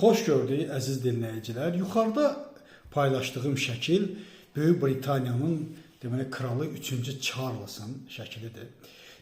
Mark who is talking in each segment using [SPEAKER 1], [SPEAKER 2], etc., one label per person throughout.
[SPEAKER 1] Xoş gördük əziz dinləyicilər. Yuxarıda paylaşdığım şəkil Böyük Britaniyanın deməli kralı 3-cü Charles'ın şəklidir.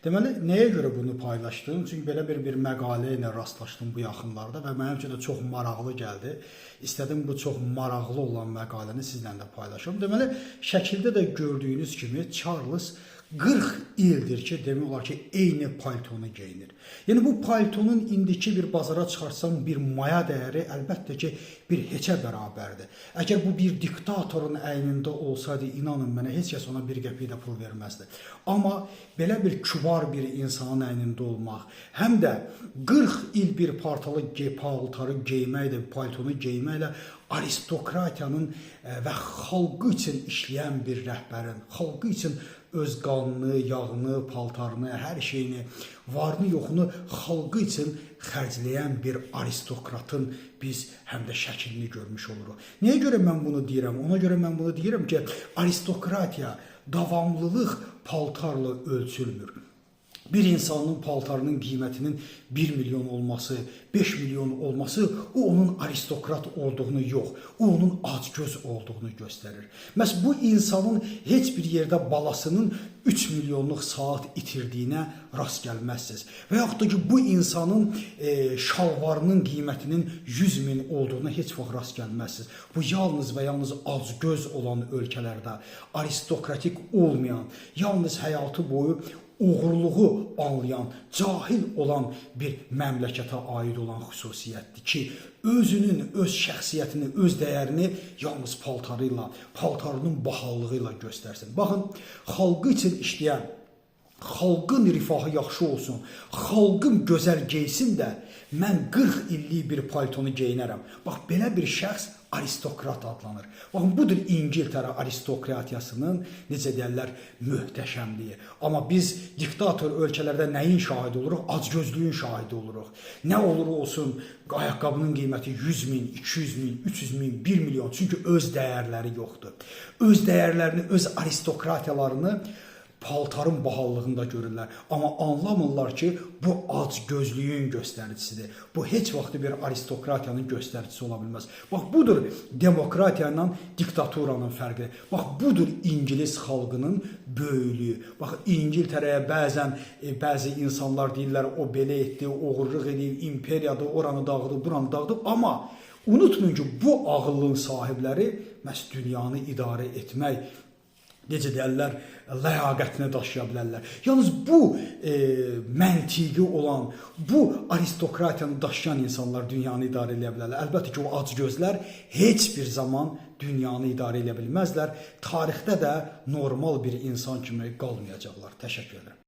[SPEAKER 1] Deməli, nəyə görə bunu paylaşdım? Çünki belə bir məqalə ilə rastlaşdım bu yaxınlarda və mənim üçün də çox maraqlı gəldi. İstədim bu çox maraqlı olan məqaləni sizlə də paylaşım. Deməli, şəkildə də gördüyünüz kimi Charles 40 ildir ki, demək olar ki, eyni paltonu geyinir. Yəni bu paltonun indiki bir bazara çıxarsam bir maya dəyəri əlbəttə ki, bir heçə bərabərdir. Əgər bu bir diktatorun əynində olsaydı, inanın mənə, heç kəs ona bir qəpik də pul verməzdi. Amma belə bir kübar bir insanın əynində olmaq, həm də 40 il bir paltarı geyməklə, paltonu geyməklə aristokratiyanın və xalqı üçün işləyən bir rəhbərin, xalqı üçün öz qanını, yağını, paltarını, hər şeyini, varını, yoxunu xalqı üçün xərcləyən bir aristokratın biz həm də şəklini görmüş oluruq. Nəyə görə mən bunu deyirəm? Ona görə mən bunu deyirəm ki, aristokratiya davamlılıq paltarla ölçülmür. Bir insanın paltarının qiymətinin 1 milyon olması, 5 milyon olması o onun aristokrat olduğunu yox, o onun acgöz olduğunu göstərir. Məhz bu insanın heç bir yerdə balasının 3 milyonluq saat itirdiyinə rast gəlməzsiniz. Və yaxud da ki, bu insanın şalvarının qiymətinin 100 min olduğuna heç vaxt rast gəlməzsiniz. Bu yalnız və yalnız acgöz olan ölkələrdə, aristokratik olmayan, yalnız həyatı boyu uğurluğu anlayan, cahil olan bir məmləkətə aid olan xüsusiyyətdir ki, özünün, öz şəxsiyyətini, öz dəyərini yalnız paltarıyla, paltarının bahalığı ilə göstərsin. Baxın, xalqı üçün işləyən, xalqın rifahı yaxşı olsun, xalqım gözəl geysin də, mən 40 illik bir paltonu geyinərəm. Bax, belə bir şəxs aristokrat adlanır. Baxın, budur İngiltərə aristokratiyasının, necə deyərlər, möhtəşəmliyi. Amma biz diktator ölkələrdə nəyin şahidi oluruq? Acgözlüyün şahidi oluruq. Nə olur olsun, ayaqqabının qiyməti 100 min, 200 min, 300 min, 1 milyon. Çünki öz dəyərləri yoxdur. Öz dəyərlərini, öz aristokratiyalarını paltarın bahallığında görürlər. Amma anlamırlar ki, bu acgözlüyün göstəricisidir. Bu heç vaxt bir aristokratiyanın göstəricisi ola bilməz. Bax, budur demokratiya ilə diktaturanın fərqi. Bax, budur İngilis xalqının böyüklüyü. Bax, İngiltərəyə bəzi insanlar deyirlər, o belə etdi, oğurluq edib, imperiyadır, oranı dağıdıb, buranı dağıdıb. Amma unutmayın ki, bu ağıllın sahibləri məhz dünyanı idarə etmək, necə deyərlər, ləyaqətini daşıya bilərlər. Yalnız bu məntiqi olan, bu aristokratiyanı daşıyan insanlar dünyanı idarə edə bilərlər. Əlbəttə ki, o acgözlər heç bir zaman dünyanı idarə edə bilməzlər. Tarixdə də normal bir insan kimi qalmayacaqlar. Təşəkkür edirəm.